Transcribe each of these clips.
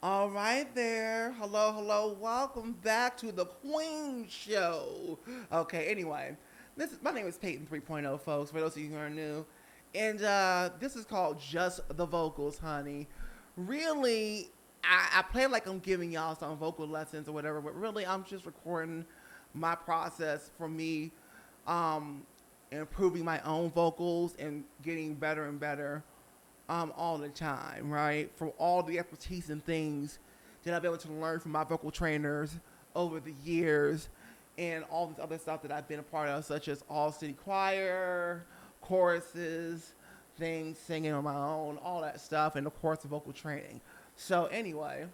All right there. Hello, hello. Welcome back to the Queen Show. Okay, anyway, my name is Peyton 3.0, folks, for those of you who are new. And this is called Just the Vocals, honey. Really, I play like I'm giving y'all some vocal lessons or whatever, but really, I'm just recording my process for me um, improving my own vocals and getting better and better all the time, right? From all the expertise and things that I've been able to learn from my vocal trainers over the years and all this other stuff that I've been a part of, such as all city choir, choruses, things, singing on my own, all that stuff, and of course the vocal training. So anyway,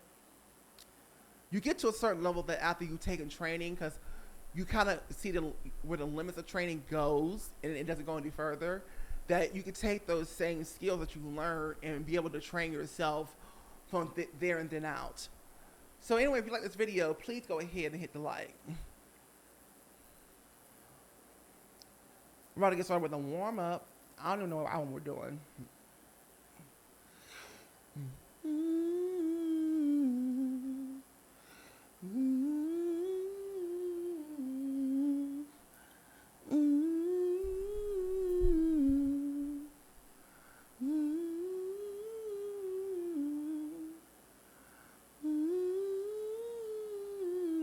you get to a certain level that after you've taken training, because you kind of see where the limits of training goes, and it doesn't go any further. That you can take those same skills that you learn and be able to train yourself from there and then out. So anyway, if you like this video, please go ahead and hit the like. We're about to get started with a warm up. I don't even know what album we're doing.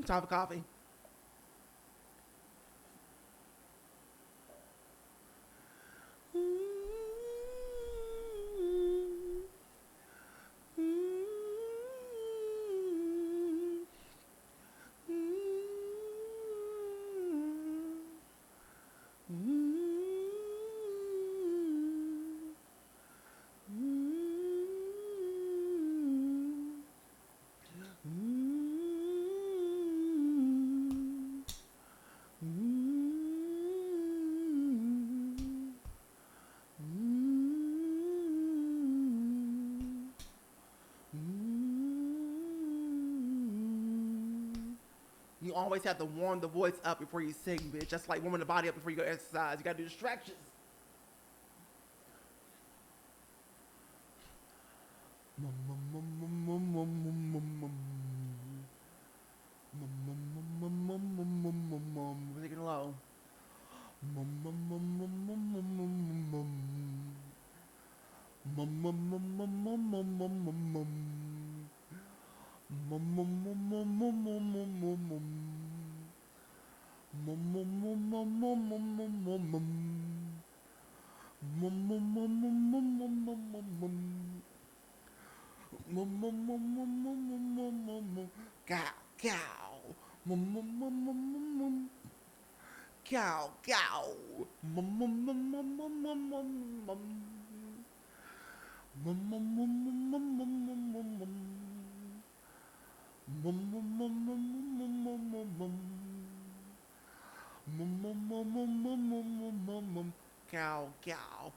Time for coffee. You always have to warm the voice up before you sing, bitch. Just like warming the body up before you go exercise. You gotta do distractions. We're taking it low. Cow, cow. Cow, cow. Cow, cow.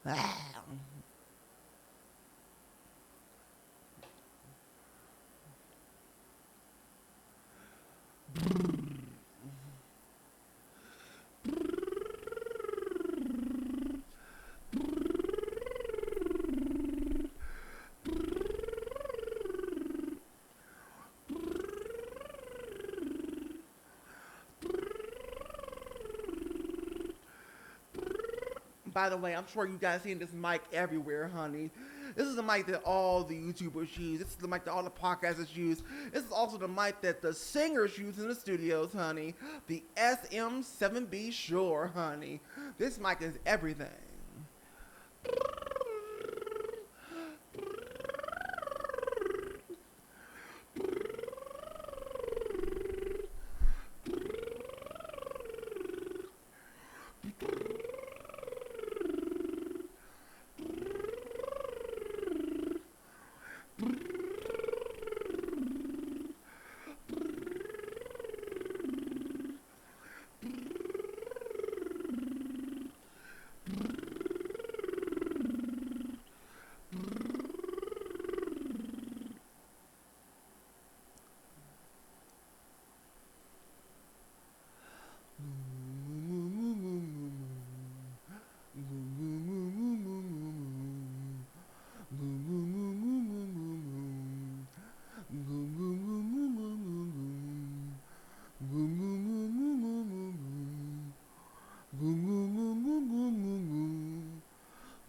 Ah. By the way, I'm sure you guys seen this mic everywhere, honey. This is the mic that all the YouTubers use. This is the mic that all the podcasters use. This is also the mic that the singers use in the studios, honey. The SM7B Shure, honey. This mic is everything.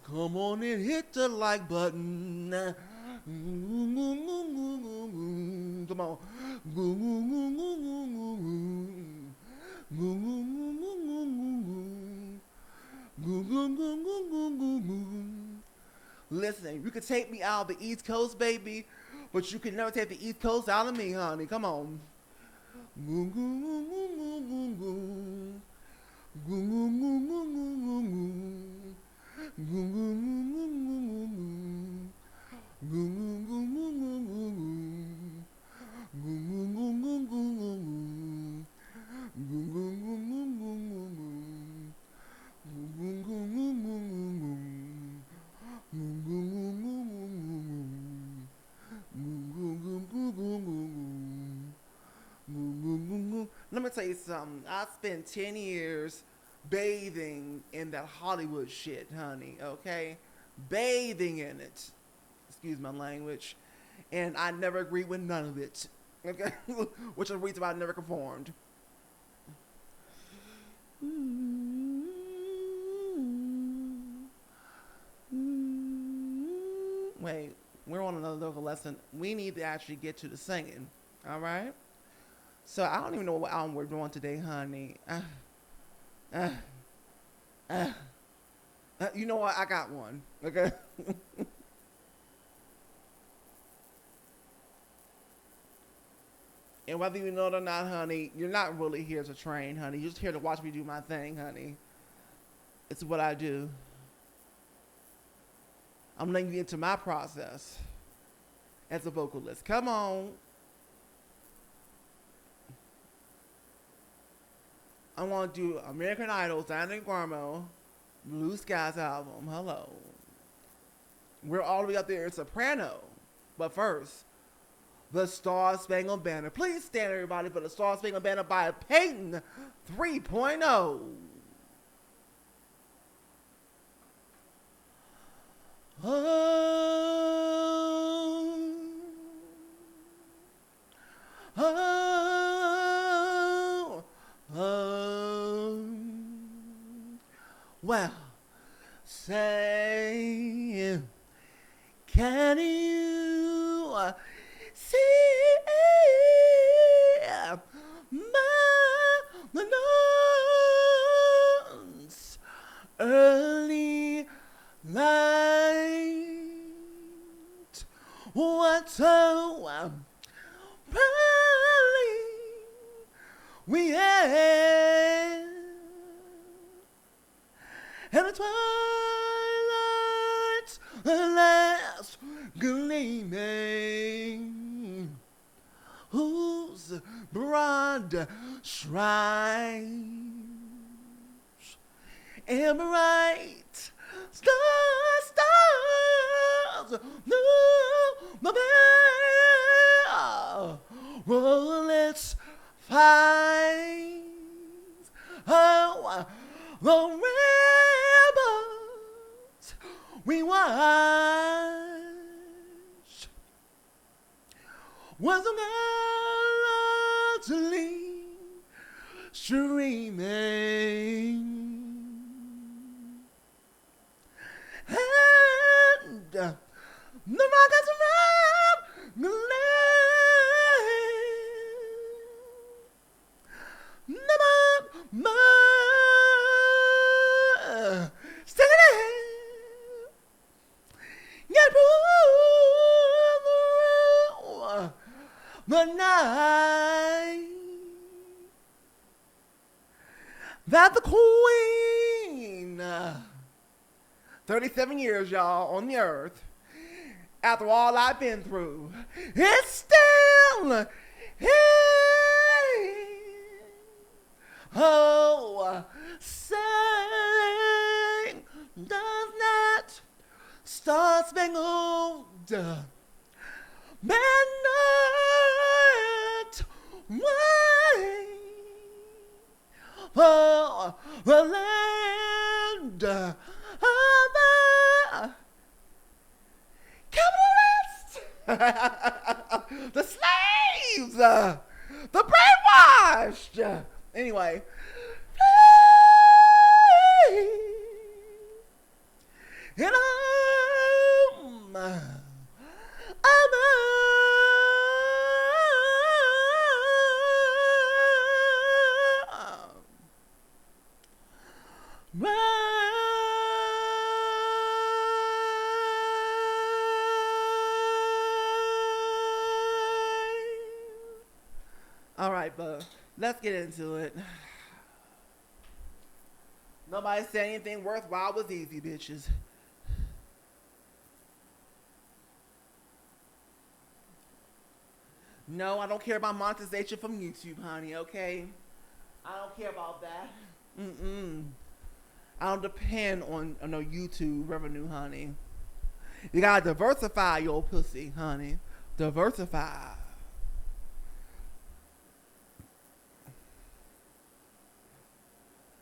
Come on and hit the like button. Come on. Listen, you can take me out of the East Coast, baby, but you can never take the East Coast out of me, honey. Come on. Let me tell you something. I spent 10 years bathing in that Hollywood shit, honey, okay? Bathing in it. Excuse my language. And I never agreed with none of it, okay? Which is the reason why I never conformed. Wait, we're on another local lesson. We need to actually get to the singing, all right? So I don't even know what album we're doing today, honey. You know what? I got one. Okay. And whether you know it or not, honey, you're not really here to train, honey. You're just here to watch me do my thing, honey. It's what I do. I'm letting you into my process as a vocalist. Come on. I want to do American Idol's Diana Garmo, Blue Skies album. Hello. We're all the way up there in soprano. But first, the Star Spangled Banner. Please stand, everybody, for the Star Spangled Banner by Peyton 3.0. Well, say, can you see my nose early light? What so proudly we had, and the twilight's last gleaming, whose broad shrines and bright stars, no, my bell, roll its fires, oh, the rebels we watch was gallantly streaming, and the rockets around the land, singing get through the night that the Queen, 37 years, y'all, on the earth, After all I've been through, it's still here. Oh, sing does not star spangled banner wave for the land of the capitalists, the slaves, the brainwashed. Anyway, and all right, but let's get into it. Nobody said anything worthwhile was easy, bitches. No, I don't care about monetization from YouTube, honey, okay? I don't care about that. I don't depend on no YouTube revenue, honey. You gotta diversify your pussy, honey. Diversify.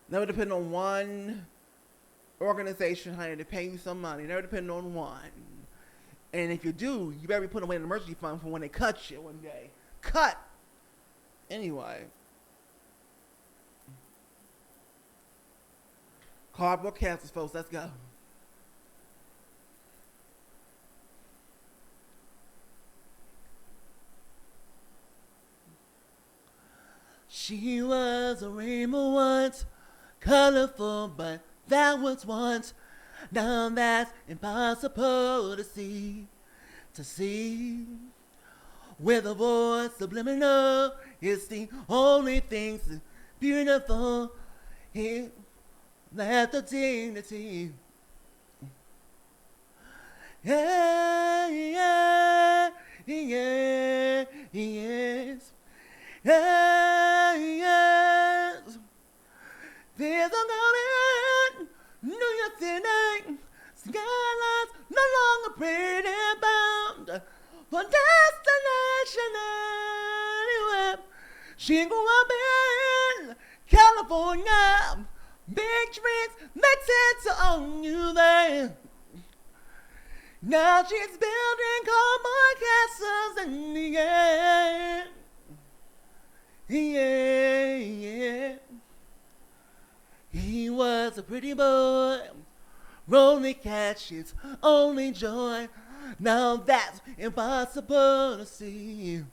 Never depend on one organization, honey, to pay you some money. Never depend on one. And if you do, you better be putting away an emergency fund for when they cut you one day. Cut! Anyway. Cardboard cancers, folks. Let's go. She was a rainbow once, colorful, but that was once. Now that's impossible to see. With a voice subliminal, it's the only thing that's beautiful. He left the dignity. Yeah, yeah, yeah, yes. Yeah, yes. There's a moment, New York City, skylines no longer pretty bound for destination anywhere. She grew up in California, big dreams make sense to own you there. Now she's building cowboy castles in the air. Yeah, yeah. He was a pretty boy, only catch his only joy. Now that's impossible to see.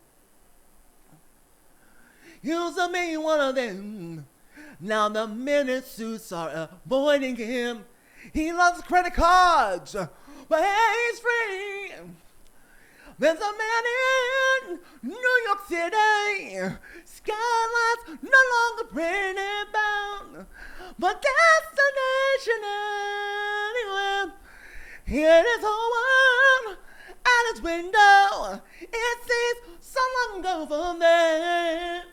Used to be one of them. Now the minute suits are avoiding him. He loves credit cards, but he's free. There's a man in New York City, skylines no longer pretty bound, but destination anywhere. Here is whole world out his window. It seems so long ago from there.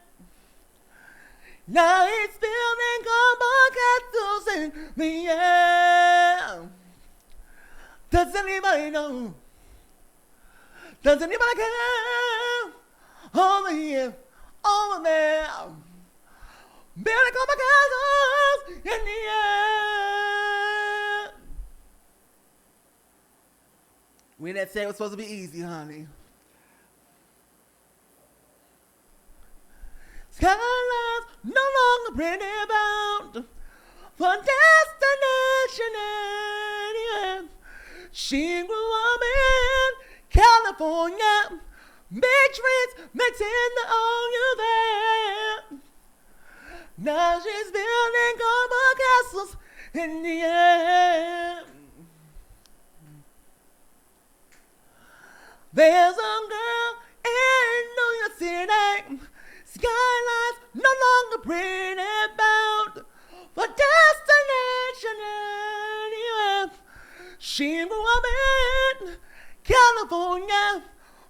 Now he's building cowboy castles in the air. Does anybody know? Does anybody care? Over here, over there, building cowboy castles in the air. We didn't say it was supposed to be easy, honey. Skylines no longer pretty bound for destination anywhere. She grew up in California, big dreams makes it to own you there. Now she's building cowboy castles in the air. There's a girl in New York City, skylines no longer pretty bound for destination anywhere. She grew up in California,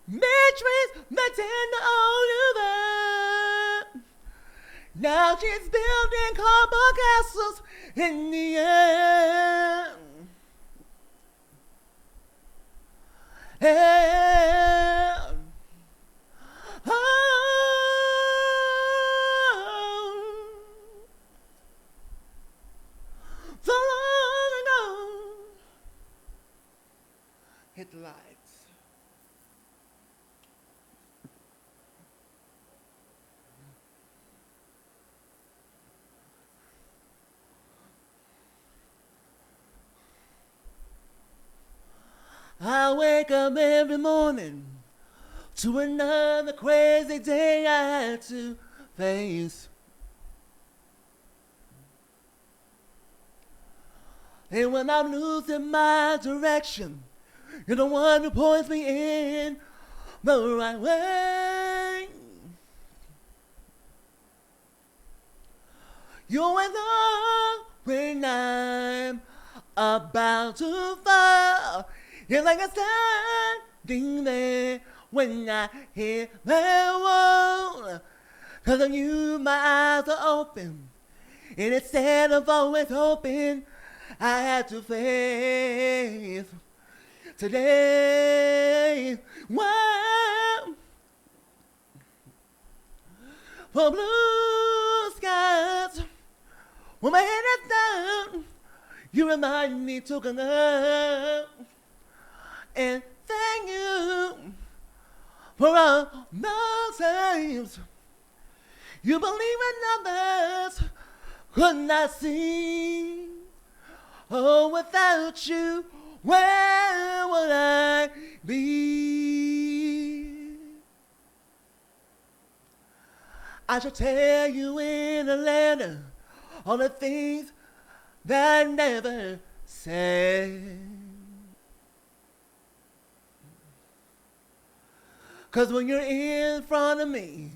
Beatrice Matilda Oliver. Now she's building cardboard castles in the air. And, oh, so long ago. Hit the lights. I wake up every morning to another crazy day I had to face. And when I'm losing my direction, you're the one who points me in the right way. You're with us when I'm about to fall. You're like a standing there when I hit the wall. 'Cause of you, my eyes are open. And instead of always hoping, I had to face today. Wow. For blue skies, when my head is down, you remind me to come up. And thank you for all those times you believe in others could not see. Oh, without you, where would I be? I should tell you in a letter all the things that I never said. 'Cause when you're in front of me,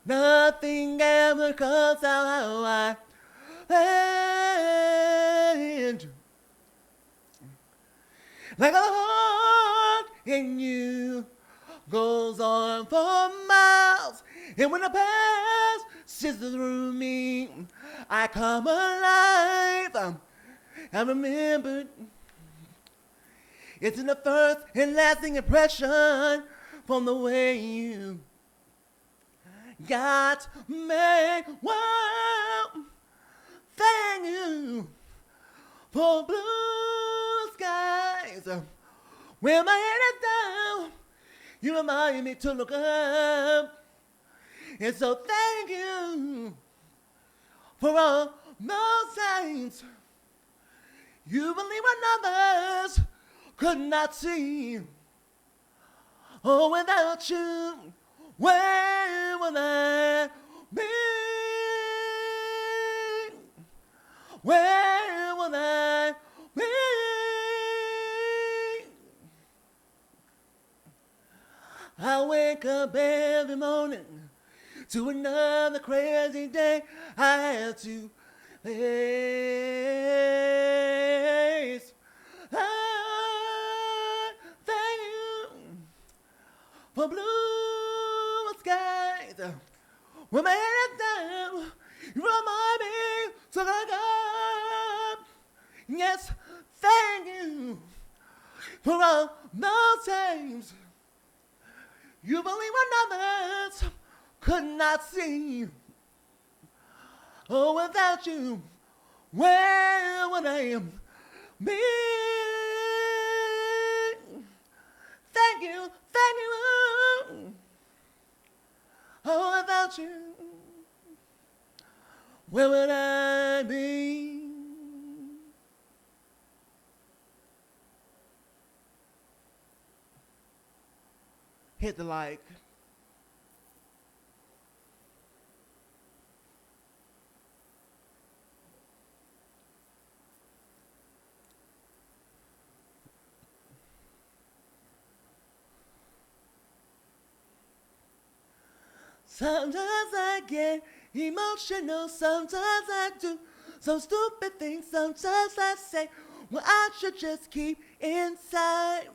nothing ever comes out how I planned. Like a heart in you goes on for miles, and when the past sits through me, I come alive. I remembered it's in the first and lasting impression from the way you got me. Wow, thank you for blue skies. When my head is down, you remind me to look up. And so thank you for all those times you believe when others could not see. Oh, without you, where would I be? Where would I be? I wake up every morning to another crazy day I have to face. Thank you for blue skies. When my head is down, you remind me to look up. Yes, thank you for all those times you believe when others could not see. Oh, without you, where would I be? Thank you, thank you. Oh, without you, where would I be? Hit the like. Sometimes I get emotional, sometimes I do some stupid things, sometimes I say, well, I should just keep inside.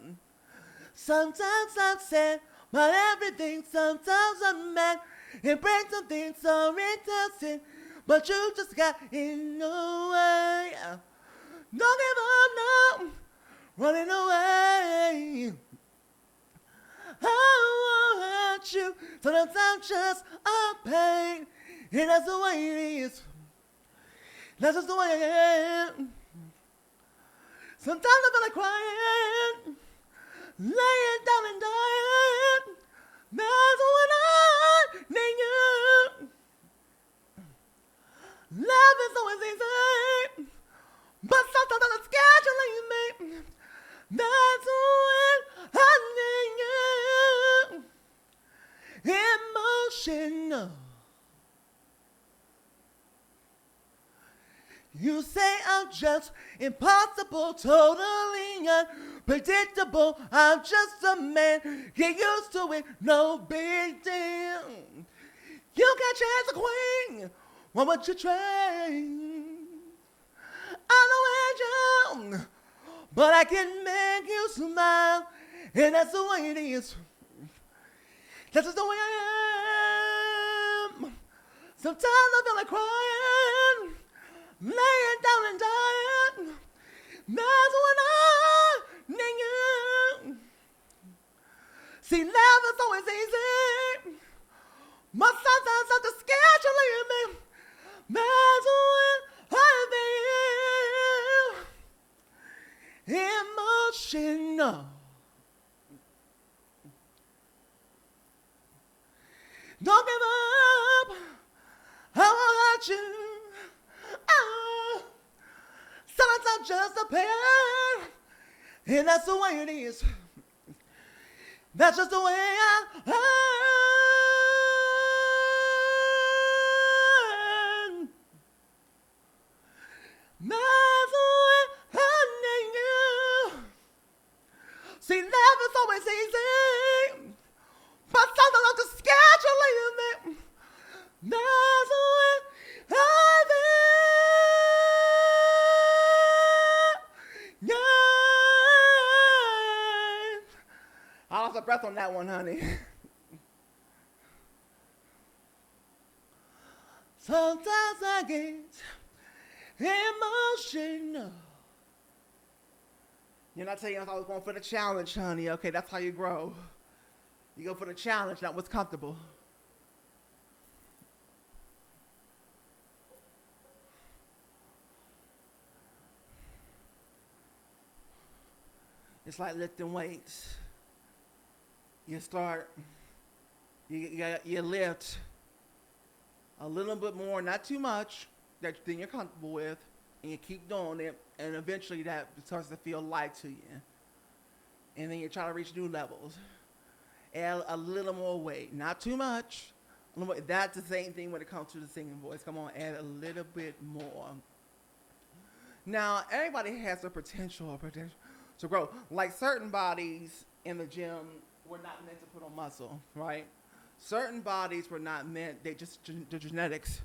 Sometimes I'm sad, but everything sometimes I'm mad. It brings something so interesting, but you just got in the way. Don't give up now, running away. I want you, sometimes I'm just a pain, and that's the way it is. That's just the way I am. Sometimes I feel like crying, laying down and dying. That's when I need you. Love is always easy, but sometimes I'm scared you leave me. That's when I need you. Emotional. You say I'm just impossible, totally unpredictable. I'm just a man, get used to it, no big deal. You can chase a queen, what would you trade? I know angel, but I can make you smile, and that's the way it is. That's just the way I am. Sometimes I feel like crying, laying down and dying. That's when I need you. See, love is always easy, but sometimes I'm just scared you leave me. That's when I feel emotional. Don't give up, I want you. Oh, sometimes I'm just a pain, and that's the way it is. That's just the way I am. That's the way I need you. See, love is always easy, but sometimes I'm just scared you leave me. That's the way I feel. Yeah. I lost my breath on that one, honey. Sometimes I get emotional. You're not telling us I was going for the challenge, honey. Okay, that's how you grow. You go for the challenge, not what's comfortable. It's like lifting weights. You start, you lift a little bit more, not too much, than you're comfortable with, and you keep doing it, and eventually that starts to feel light to you. And then you try to reach new levels. Add a little more weight, not too much. That's the same thing when it comes to the singing voice. Come on, add a little bit more. Now, everybody has the potential to grow. Like certain bodies in the gym were not meant to put on muscle, right? Certain bodies were not meant, the genetics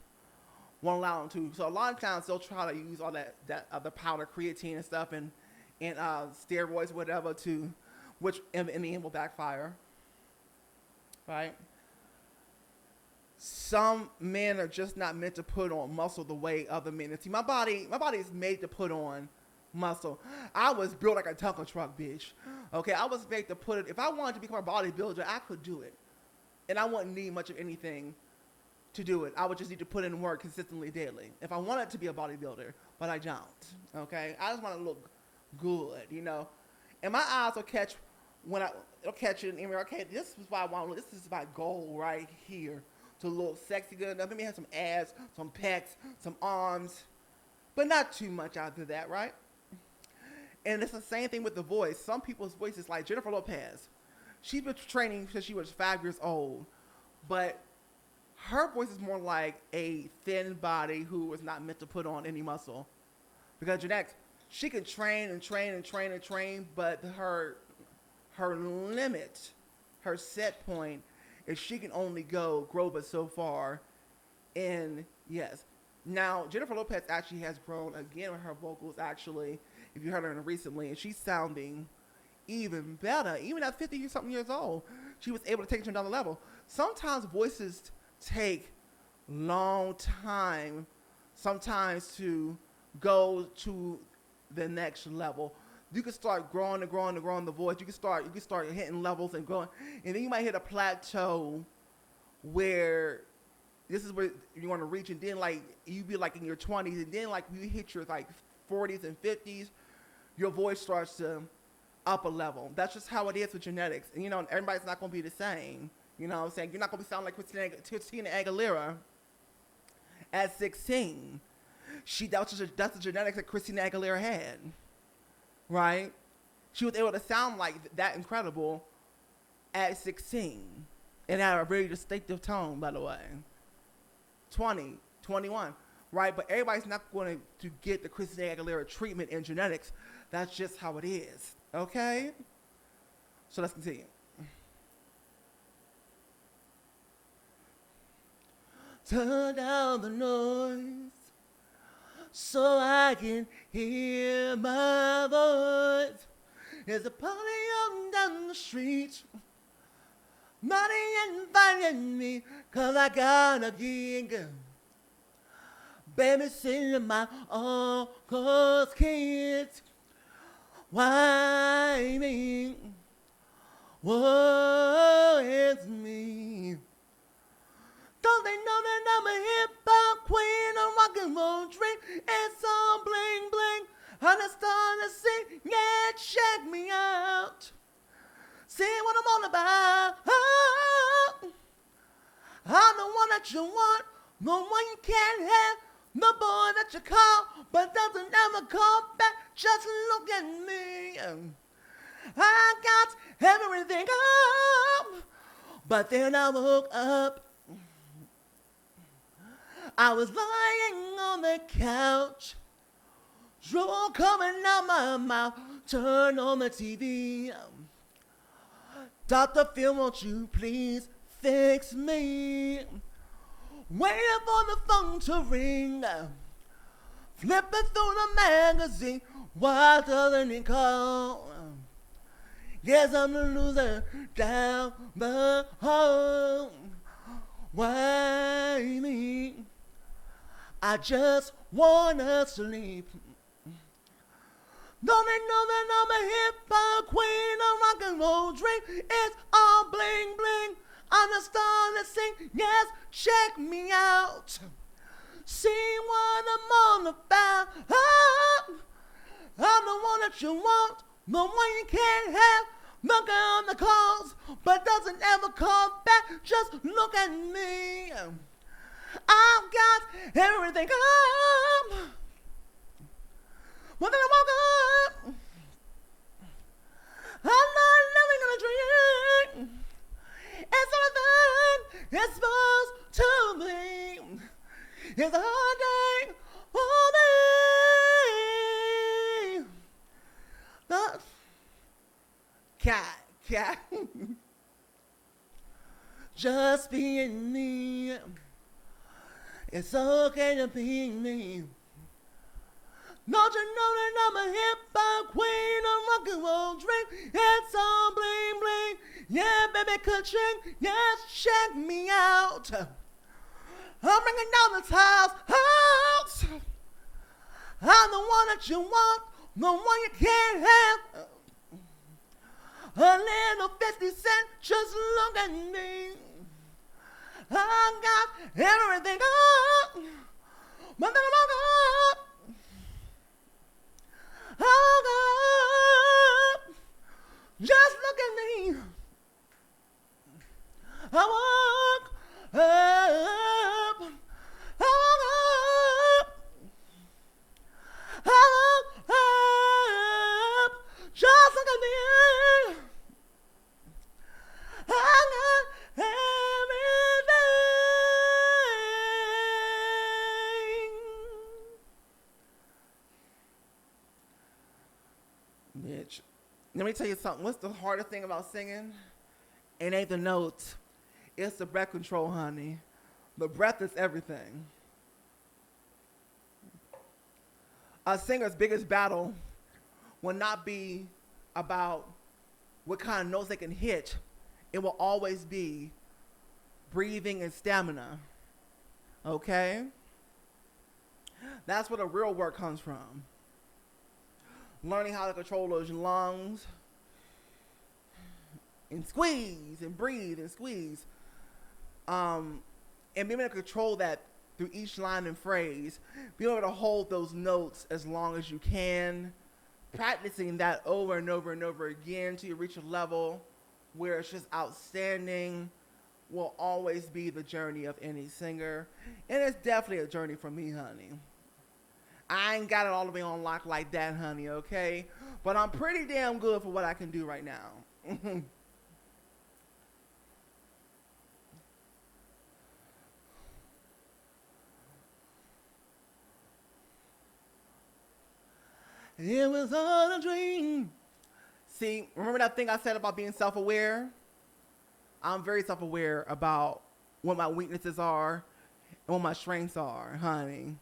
won't allow them to. So a lot of times they'll try to use all that the powder, creatine and stuff, and steroids, whatever, which in the end will backfire, right? Some men are just not meant to put on muscle the way other men. See, my body is made to put on muscle. I was built like a Tonka truck, bitch. Okay, I was made to put it. If I wanted to become a bodybuilder, I could do it, and I wouldn't need much of anything to do it. I would just need to put in work consistently daily. If I wanted to be a bodybuilder, but I don't. Okay, I just want to look good, you know. And my eyes will catch it'll catch it. And okay, this is why I want. This is my goal right here. To look sexy good enough. Let me have some abs, some pecs, some arms, but not too much after that, right? And it's the same thing with the voice. Some people's voices, like Jennifer Lopez, she's been training since she was 5 years old, but her voice is more like a thin body who was not meant to put on any muscle. Because genetics, she can train and train and train and train, but her limit, her set point, is she can only grow but so far. And yes, now Jennifer Lopez actually has grown again with her vocals. Actually, if you heard her recently, and she's sounding even better. Even at 50 something years old, she was able to take it to another level. Sometimes voices take long time, sometimes to go to the next level. You can start growing and growing and growing the voice. You can start hitting levels and going, and then you might hit a plateau where this is where you want to reach, and then like you be like in your 20s, and then like you hit your like 40s and 50s, your voice starts to up a level. That's just how it is with genetics. And everybody's not going to be the same. You know what I'm saying? You're not going to be sounding like Christina Aguilera at 16. That's the genetics that Christina Aguilera had, right? She was able to sound like that incredible at 16 and had a very distinctive tone, by the way. 20, 21, right? But everybody's not going to get the Christina Aguilera treatment in genetics. That's just how it is, okay? So let's continue. Turn down the noise so I can hear my voice. There's a party on down the street. Money inviting me, 'cause I got a gig. Babysitting my uncle's kids. Why me? Woe is me. Don't they know that I'm a hip-hop queen, a rock and roll dream? It's all bling bling. I'm just starting to sing, yeah, check me out. See what I'm all about. Oh, I'm the one that you want, the one you can't have, the boy that you call, but doesn't ever call back. Just look at me. I got everything up, but then I woke up. I was lying on the couch, drool coming out my mouth, turn on the TV. Dr. Phil, won't you please fix me? Waiting for the phone to ring, flipping through the magazine, why doesn't it call? Yes, I'm the loser down the hall. Why me? I just wanna sleep. Don't they know that I'm a hip-hop queen, a rock and roll dream? It's all bling bling. I'm the star to sing, yes, check me out. See what I'm all about. Oh, I'm the one that you want, the one you can't have. The girl that calls, but doesn't ever call back. Just look at me. I've got everything up. When I woke up, I'm not living in a dream. It's everything it's supposed to be. It's a hard day for me. The cat. Just being me. It's okay to be me. Don't you know that I'm a hip-hop queen, a rock and roll dream? It's all bling bling. Yeah, baby, ka-ching. Yes, check me out. I'm bringing down the house. I'm the one that you want, the one you can't have. A little 50 cent, just look at me. I got everything up, but then I'm up. Oh God, just look at me. I woke up. I woke up. I woke up. Just look at me. I got everything. Bitch. Let me tell you something. What's the hardest thing about singing? It ain't the notes. It's the breath control, honey. The breath is everything. A singer's biggest battle will not be about what kind of notes they can hit, it will always be breathing and stamina. Okay? That's where the real work comes from. Learning how to control those lungs and squeeze and breathe and squeeze. And being able to control that through each line and phrase. Being able to hold those notes as long as you can. Practicing that over and over and over again till you reach a level where it's just outstanding will always be the journey of any singer. And it's definitely a journey for me, honey. I ain't got it all the way on lock like that, honey, okay? But I'm pretty damn good for what I can do right now. It was all a dream. See, remember that thing I said about being self-aware? I'm very self-aware about what my weaknesses are and what my strengths are, honey.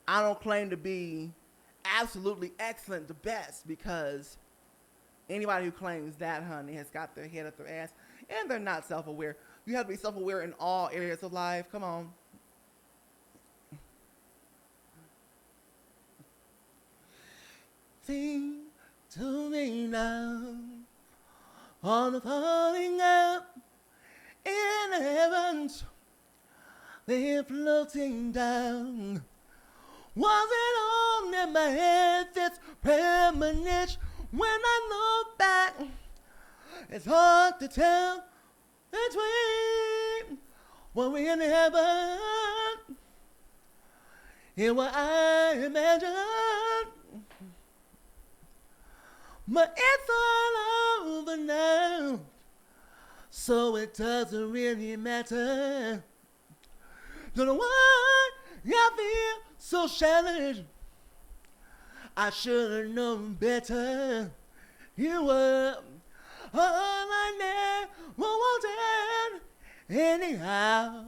I don't claim to be absolutely excellent, the best, because anybody who claims that, honey, has got their head up their ass, and they're not self-aware. You have to be self-aware in all areas of life. Come on. Sing to me now on the falling up in the heavens, they're floating down. Was it on in my head this premonition? When I look back, it's hard to tell between what we in heaven and what I imagined. But it's all over now, so it doesn't really matter. Don't know why I feel so shattered. I should have known better. You were all I never wanted anyhow.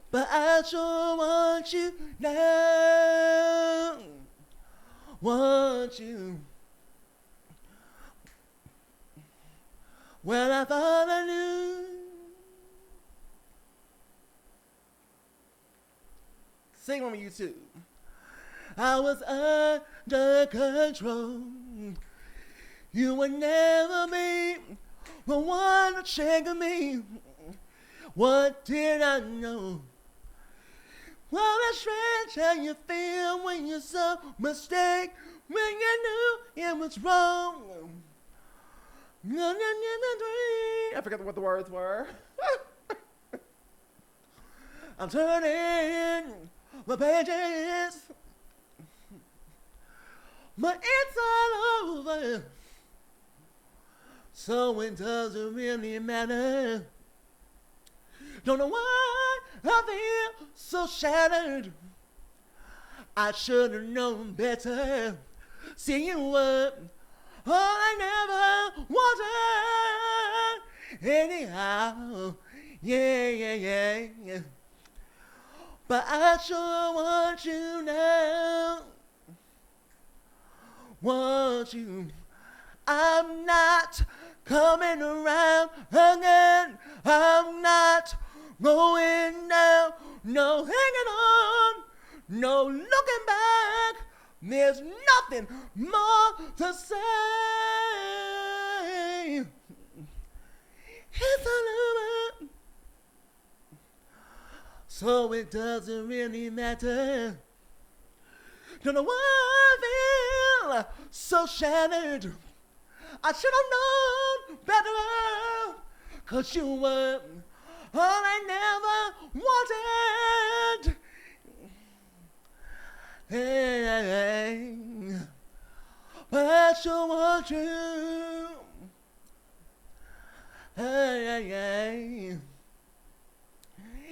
But I sure want you now. Want you. Well, I thought I knew. Sing on YouTube. I was under control. You would never be the one to check me. What did I know? Well, it's strange how you feel when you're so mistake, when you knew it was wrong. I forgot what the words were. I'm turning the pages, but it's all over, so it doesn't really matter. Don't know why I feel so shattered. I should have known better. See, you were all I never wanted anyhow. Yeah. But I sure want you now. Want you. I'm not coming around again. I'm not going down. No hanging on. No looking back. There's nothing more to say. It's all over, so it doesn't really matter. Don't know why I feel so shattered. I should have known better, 'cause you were all I never wanted. Hey, but I sure want you. Hey.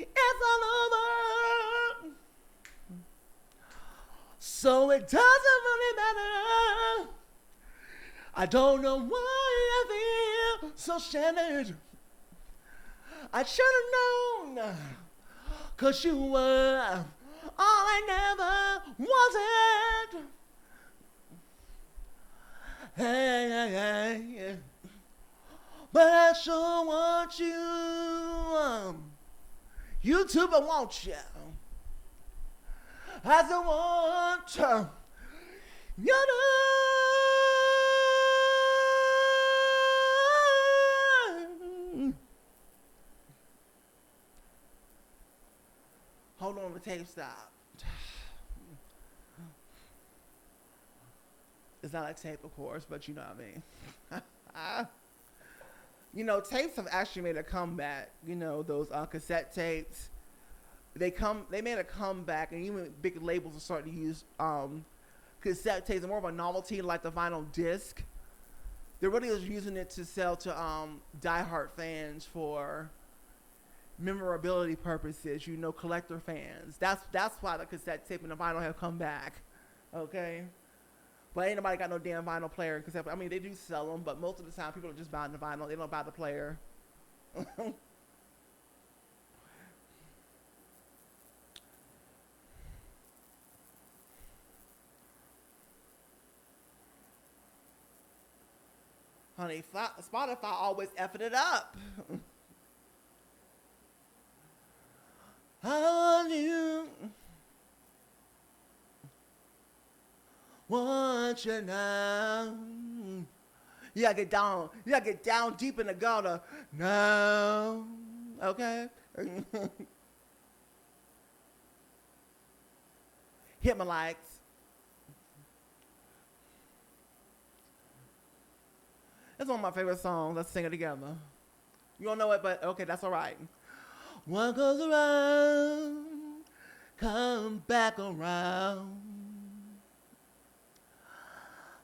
It's all over, so it doesn't really matter. I don't know why I feel so shattered. I should have known, 'cause you were all I never wanted. Hey, hey, hey, yeah. But I sure want you. YouTube, I want you. I don't want you. You know. Hold on, the tape stop. It's not a tape, of course, but you know what I mean. You know, tapes have actually made a comeback. You know, those cassette tapes. They made a comeback, and even big labels are starting to use cassette tapes. More of a novelty, like the vinyl disc. They're really just using it to sell to diehard fans for memorability purposes. You know, collector fans. That's why the cassette tape and the vinyl have come back. Okay. But ain't nobody got no damn vinyl player. Cause I mean, they do sell them, but most of the time people are just buying the vinyl. They don't buy the player. Honey, Spotify always effing it up. How you want you now? You gotta get down. You gotta get down deep in the gutter. No. Okay? Hit my likes. It's one of my favorite songs. Let's sing it together. You don't know it, but okay, that's all right. What goes around, come back around.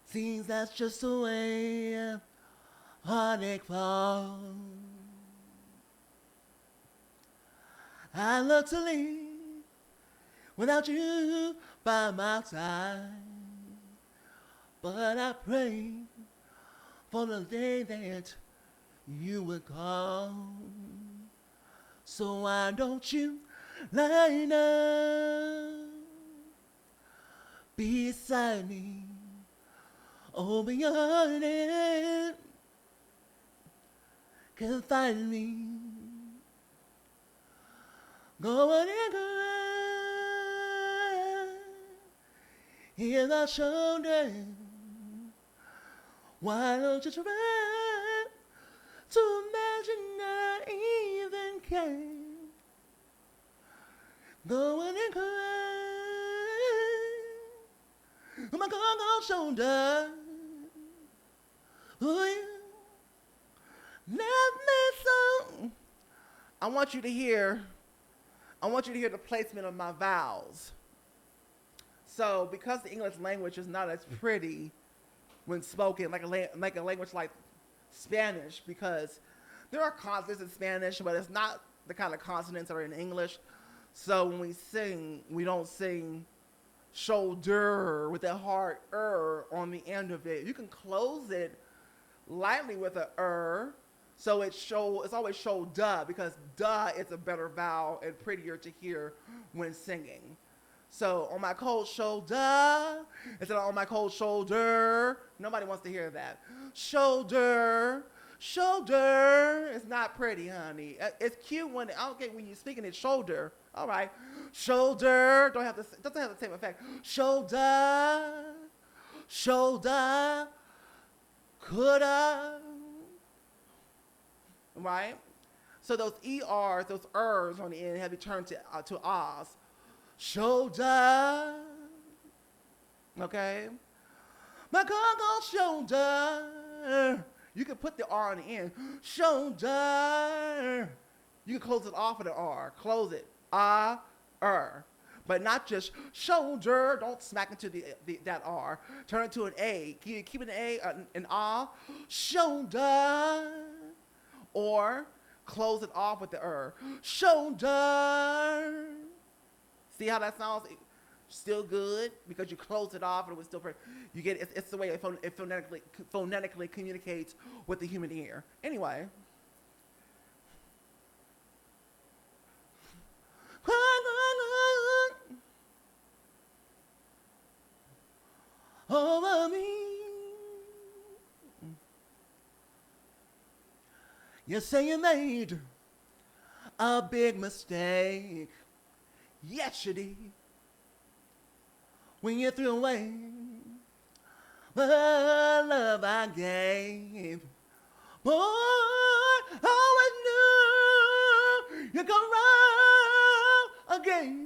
Seems that's just the way heartache falls. I love to leave without you by my side, but I pray for the day that you would come. So why don't you lie down beside me? Open your heart and confide me. Go on and cry in my shoulder. Why don't you try to imagine I even can? Go on and cry on my Congo shoulder. Ooh, yeah. Love me so. I want you to hear the placement of my vowels. So, because the English language is not as pretty when spoken like a language like Spanish, because there are consonants in Spanish, but it's not the kind of consonants that are in English. So when we sing, we don't sing shoulder with that hard on the end of it. You can close it lightly with a so it's always shoulder, because duh is a better vowel and prettier to hear when singing. So on my cold shoulder instead of on my cold shoulder. Nobody wants to hear that. Shoulder. It's not pretty, honey. It's cute when when you're speaking it shoulder. All right. Shoulder doesn't have the same effect. Shoulder. Coulda. Right? So those ERs, those ers on the end have to turn to ahs. Shoulder. Okay? My Congo shoulder. You can put the R on the end. Shoulder. You can close it off of the R. Close it. But not just shoulder. Don't smack into that R. Turn it to an A. Keep an A, an ah. Shoulder. Or close it off with the shoulder. See how that sounds? Still good because you close it off and it was still pretty. You get it's the way it phonetically communicates with the human ear. Anyway. Over me. You say you made a big mistake. Yes, you did. When you threw away the love I gave. Boy, I always knew you'd come round again.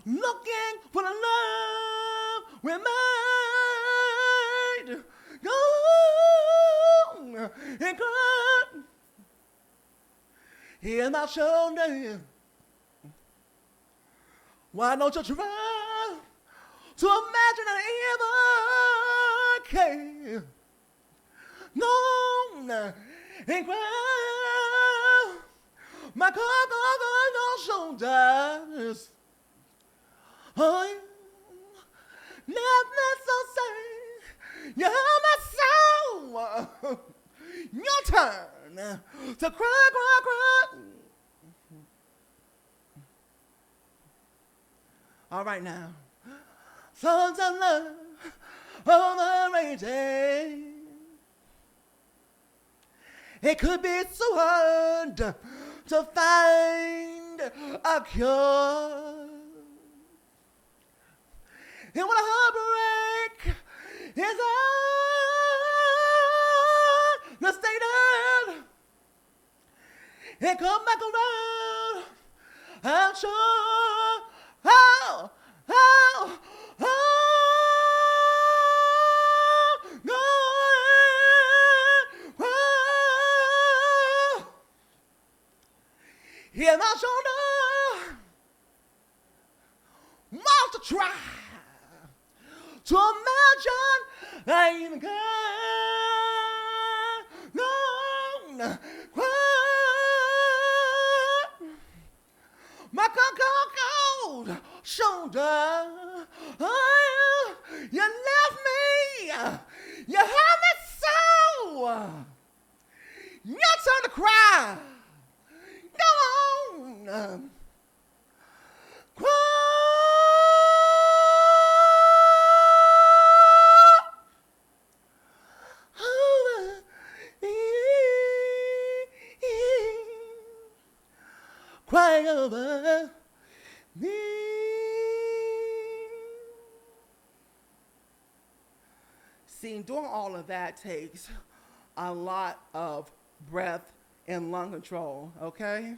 Looking for the love we made. Go and cry. Here's my shoulder. Why don't you try to imagine I ever can? No, and cry. My car on your shoulders. Oh, you never so say you have my soul. Your turn to cry, cry, cry. All right now, songs of love overrated. It could be so hard to find a cure. And when a heartbreak is understated, it come back around. I'm sure. Oh, oh, oh, hear my shoulder, want to try to imagine I even can. No, cry. My cold shoulder. Oh, you left me. You have me so. Your turn to cry. Go on. Cry. Crying over me. See, doing all of that takes a lot of breath and lung control, okay?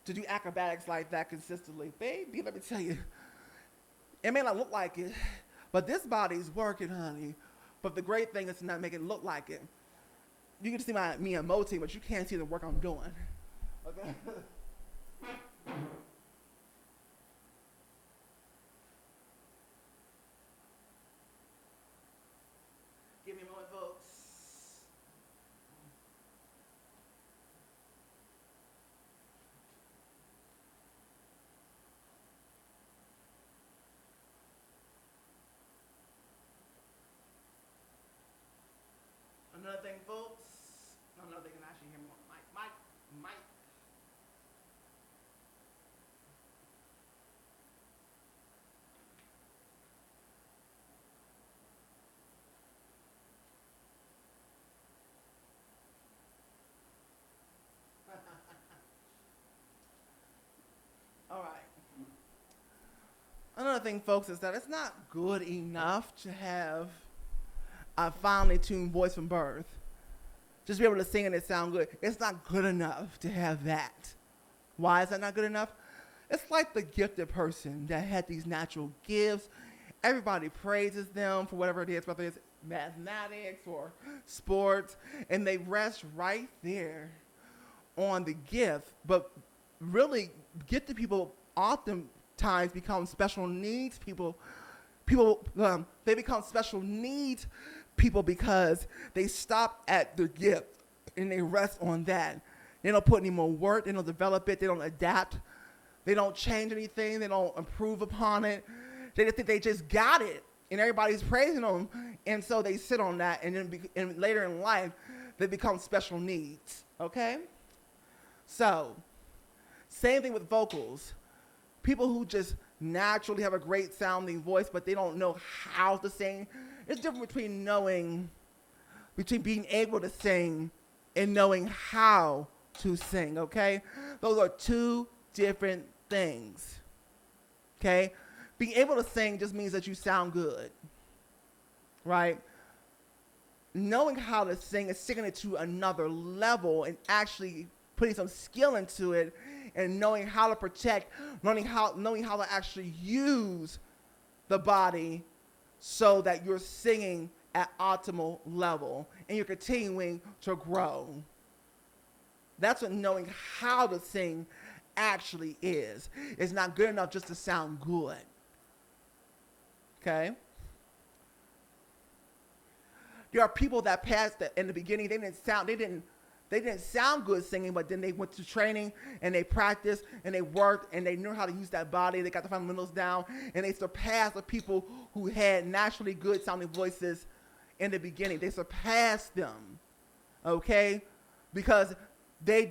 To do acrobatics like that consistently. Baby, let me tell you, it may not look like it, but this body's working, honey. But the great thing is to not make it look like it. You can see me emoting, but you can't see the work I'm doing. Okay? Give me a moment, folks. Another thing, folks. Another thing can actually hear more. Mike. All right. Another thing, folks, is that it's not good enough to have a finely tuned voice from birth. Just be able to sing and it sound good. It's not good enough to have that. Why is that not good enough? It's like the gifted person that had these natural gifts. Everybody praises them for whatever it is, whether it's mathematics or sports, and they rest right there on the gift. But really, gifted people oftentimes become special needs people. They become special needs people because they stop at the gift and they rest on that. They don't put any more work. They don't develop it. They don't adapt. They don't change anything. They don't improve upon it. They just think they just got it, and everybody's praising them, and so they sit on that, and then later in life, they become special needs. Okay? So, same thing with vocals. People who just naturally have a great sounding voice, but they don't know how to sing. It's different between knowing between being able to sing and knowing how to sing, okay? Those are two different things, okay? Being able to sing just means that you sound good, right? Knowing how to sing is taking it to another level and actually putting some skill into it and knowing how to protect, knowing how to actually use the body so that you're singing at optimal level and you're continuing to grow. That's what knowing how to sing actually is. It's not good enough just to sound good. Okay? There are people that passed that in the beginning, they didn't sound good singing, but then they went to training and they practiced and they worked and they knew how to use that body. They got the fundamentals down and they surpassed the people who had naturally good sounding voices in the beginning. They surpassed them, okay? Because they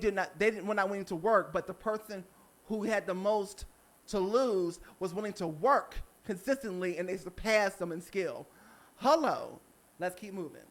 were not willing to work, but the person who had the most to lose was willing to work consistently and they surpassed them in skill. Hello. Let's keep moving.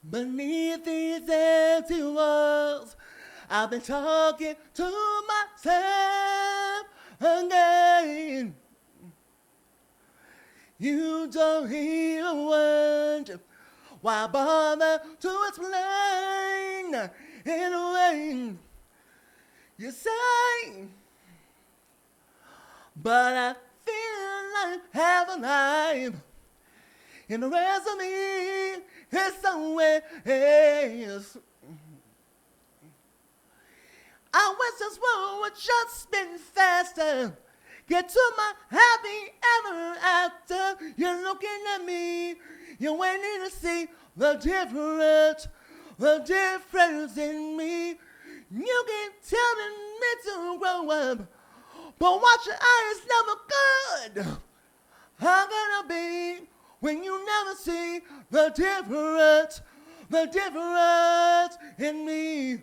Beneath these empty walls, I've been talking to myself again. You don't even wonder why bother to explain in a way you say. But I feel like half alive, and the rest of me is somewhere else. I wish this world would just spin faster. Get to my happy ever after. You're looking at me. You're waiting to see the difference in me. You keep telling me to grow up, but watch your eyes never good. How can I be when you never see the difference in me?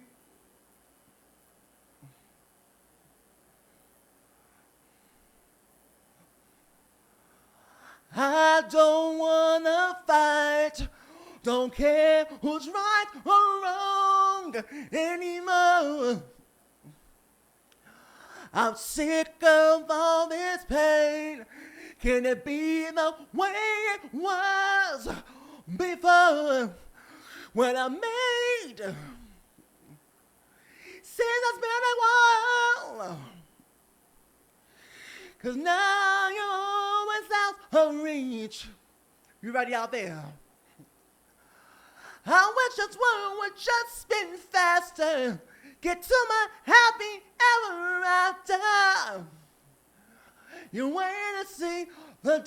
I don't wanna fight, don't care who's right or wrong anymore. I'm sick of all this pain. Can it be the way it was before when I made? Since it's been a while, 'cause now you're always out of reach. You ready out there? I wish this world would just spin faster. Get to my happy ever after. You wait to see the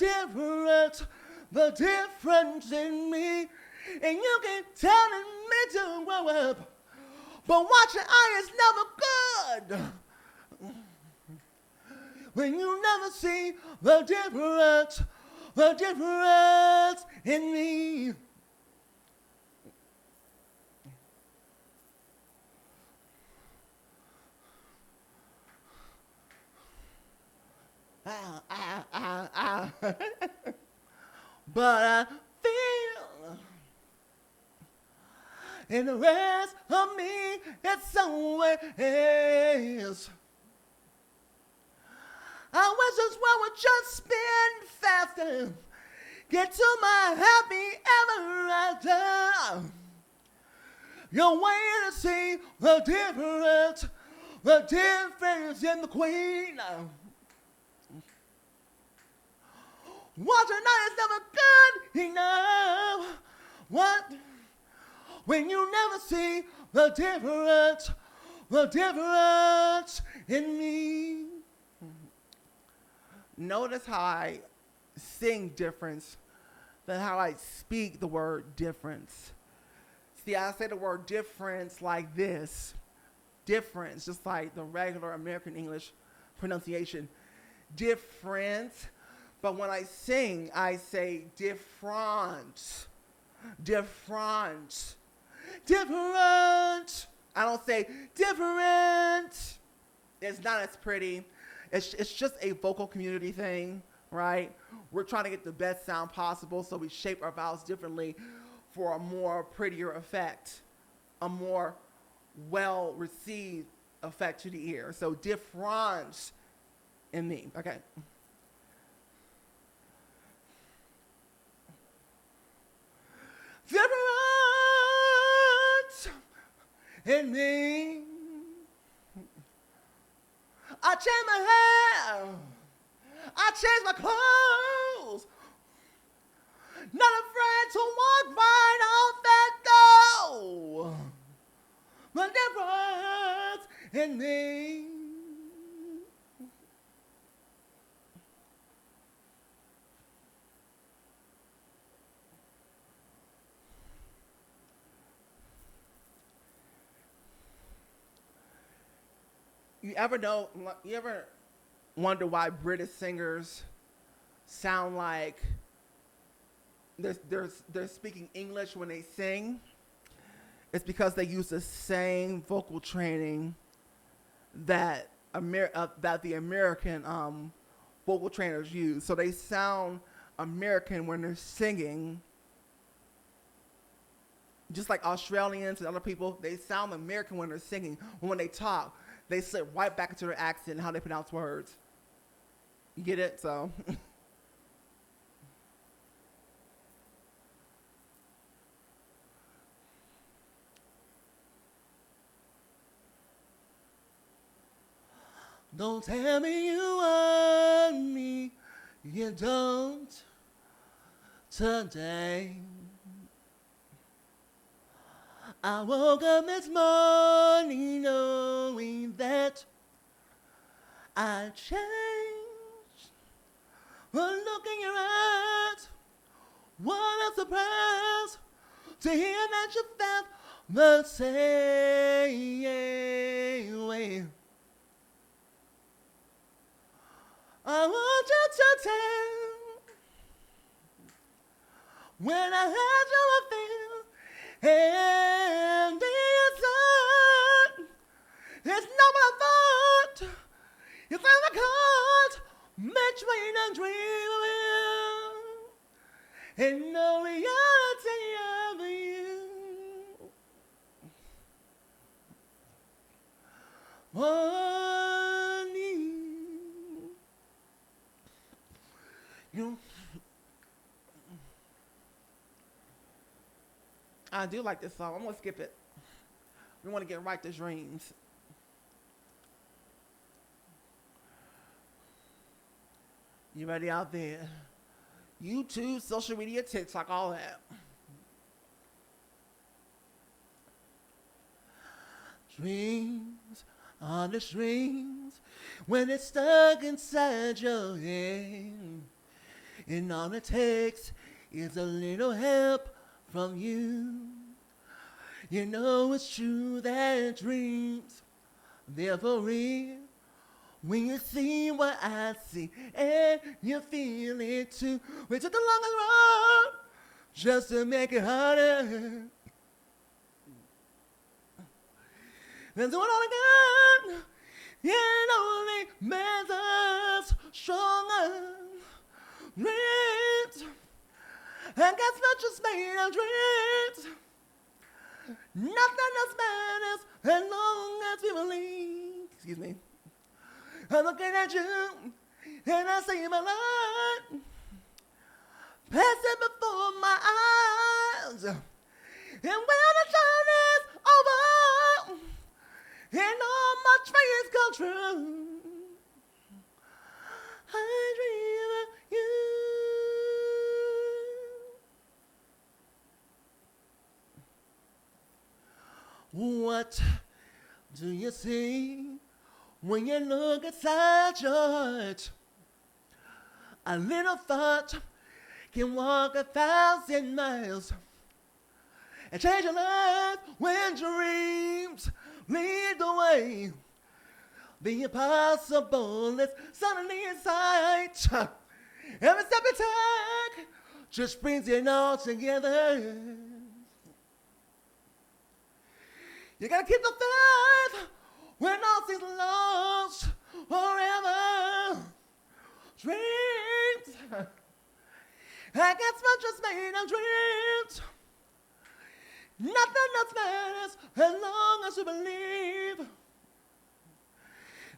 difference in me. And you keep telling me to grow up, but watch your eyes never good. When you never see the difference in me. But I feel in the rest of me it's somewhere else. I wish this world would just spin faster. Get to my happy ever after. You're waiting to see the difference in the queen. Watching night is never good enough. What? When you never see the difference in me. Notice how I sing difference than how I speak the word difference. See, I say the word difference like this. Difference, just like the regular American English pronunciation. different. But when I sing, I say different, different, different. I don't say different. It's not as pretty. It's just a vocal community thing, right? We're trying to get the best sound possible, so we shape our vowels differently for a more prettier effect, a more well received effect to the ear. So different in me. Okay. Different in me. I changed my hair. I changed my clothes. Not afraid to walk right out that door. The difference in me. You ever wonder why British singers sound like they're speaking English when they sing? It's because they use the same vocal training that that the American vocal trainers use. So they sound American when they're singing, just like Australians and other people. They sound American when they're singing. When they talk, they slip right back into their accent and how they pronounce words. You get it? So. Don't tell me you want me, you don't today. I woke up this morning knowing that I changed. One look in your eyes, what a surprise to hear that you felt the same way. I want you to tell when I had you I feel and it's not my fault. You found the cause, between a dream and no reality of you. You. I do like this song. I'm gonna skip it. We want to get right to dreams. You ready out there? YouTube, social media, TikTok, all that. Dreams are the strings when it's stuck inside your head. And all it takes is a little help from you. You know it's true that dreams, they're for real. When you see what I see and you feel it too. We took the longest road just to make it harder. Then do it all again. It only makes us stronger. Dreams, I guess we're just made of dreams. Nothing else matters as long as we believe. Excuse me. I'm looking at you and I see my light passing before my eyes. And when the sun is over and all my dreams come true, I dream of you. What do you see when you look inside your heart? A little thought can walk 1,000 miles and change your life when dreams lead the way. The impossible is suddenly in sight. Every step you take just brings it all together. You gotta keep the faith when all things lost forever. Dreams, I guess we're just made of dreams. Nothing else matters as long as you believe.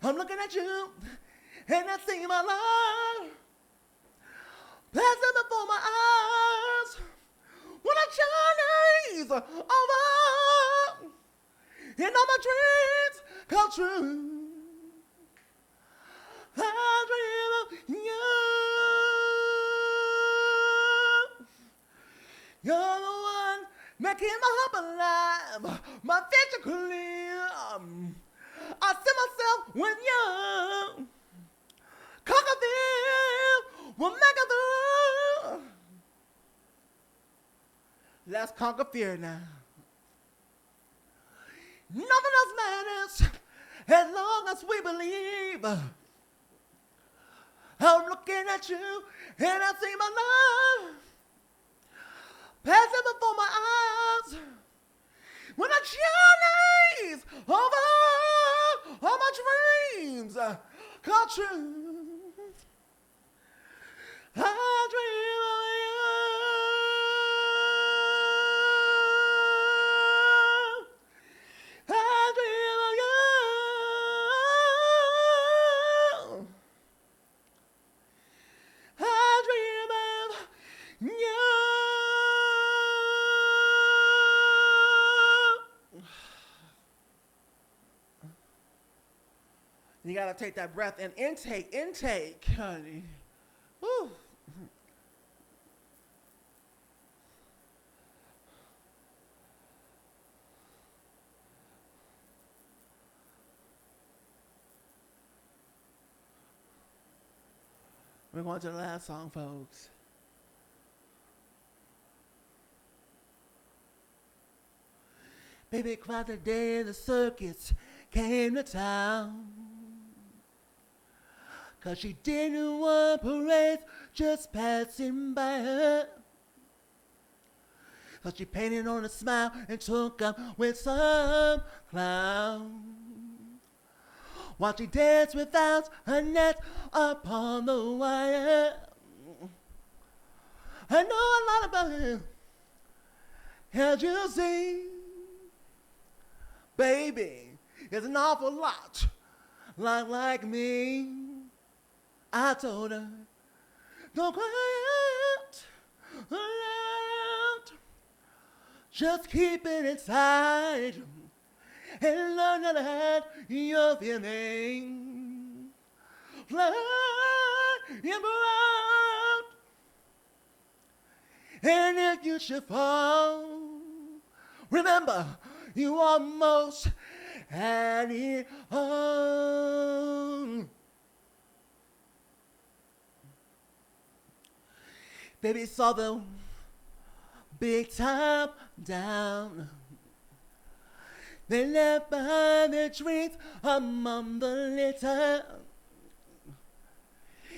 I'm looking at you and I see my life passing before my eyes. When I journey's over and all my dreams come true, I dream of you. You're the one making my hope alive, my future clear. I see myself with you. Conquer fear, we'll make it through. Let's conquer fear now. Nothing else matters as long as we believe. I'm looking at you and I see my love passing before my eyes. When the journey's over, all my dreams come true. I dream of you. I dream of you. I dream of you. You gotta take that breath and intake, honey. Woo. We're going to the last song, folks. Baby cried the day the circus came to town, 'cause she didn't want parades just passing by her. So she painted on a smile and took up with some clown, while she danced without a net upon the wire. I know a lot about him, as you see. Baby, it's an awful lot like me. I told her, don't cry out loud, just keep it inside and learn how to hide your feelings. Fly and proud, and if you should fall, remember you almost had it all. Baby saw the big top down. They left behind their dreams among the litter.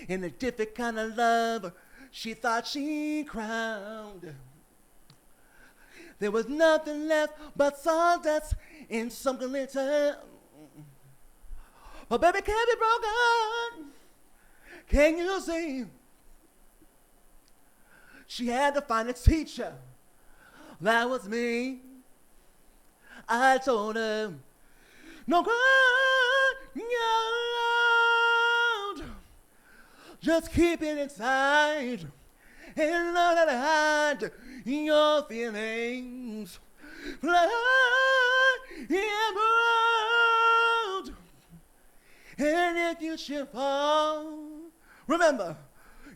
In a different kind of love, she thought she crowned. There was nothing left but sawdust and some glitter. But baby can't be broken. Can you see? She had to find a teacher. That was me. I told her, no crying out loud, just keep it inside and learn how to hide your feelings. Fly and proud, and if you should fall, remember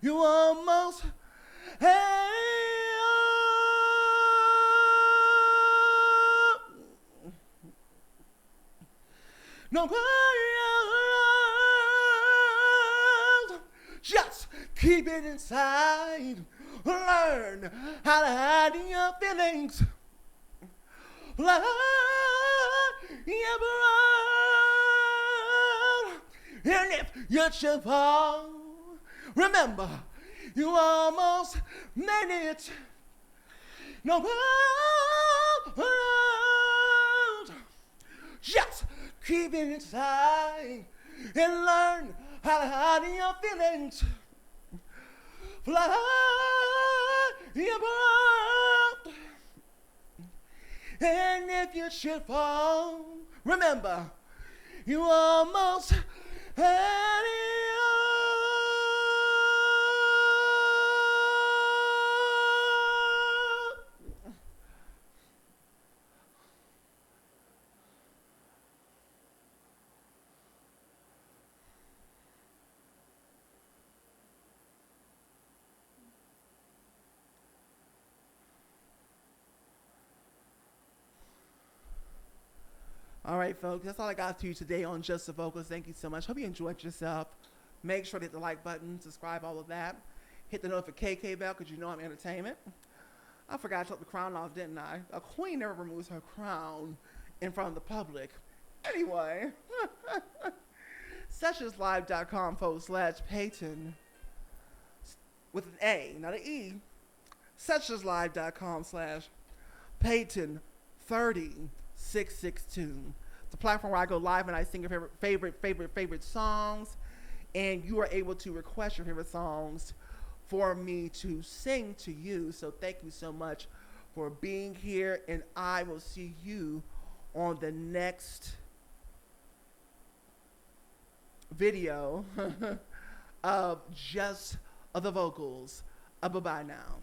you almost had. No cry out loud, just keep it inside. Learn how to hide your feelings. Fly and proud, And if you should fall, remember, you almost made it. No world, just keep it inside and learn how to hide your feelings. Fly above, and if you should fall, remember, you almost had it all. All right, folks, that's all I got for you today on Just the Vocals. Thank you so much. Hope you enjoyed yourself. Make sure to hit the like button, subscribe, all of that. Hit the notification bell because you know I'm entertainment. I forgot to take the crown off, didn't I? A queen never removes her crown in front of the public. Anyway, sessionslive.com/Peyton with an A, not an E. Sessionslive.com/Peyton30662. It's a platform where I go live and I sing your favorite songs, and you are able to request your favorite songs for me to sing to you. So thank you so much for being here, and I will see you on the next video of Just the Vocals. Bye-bye now.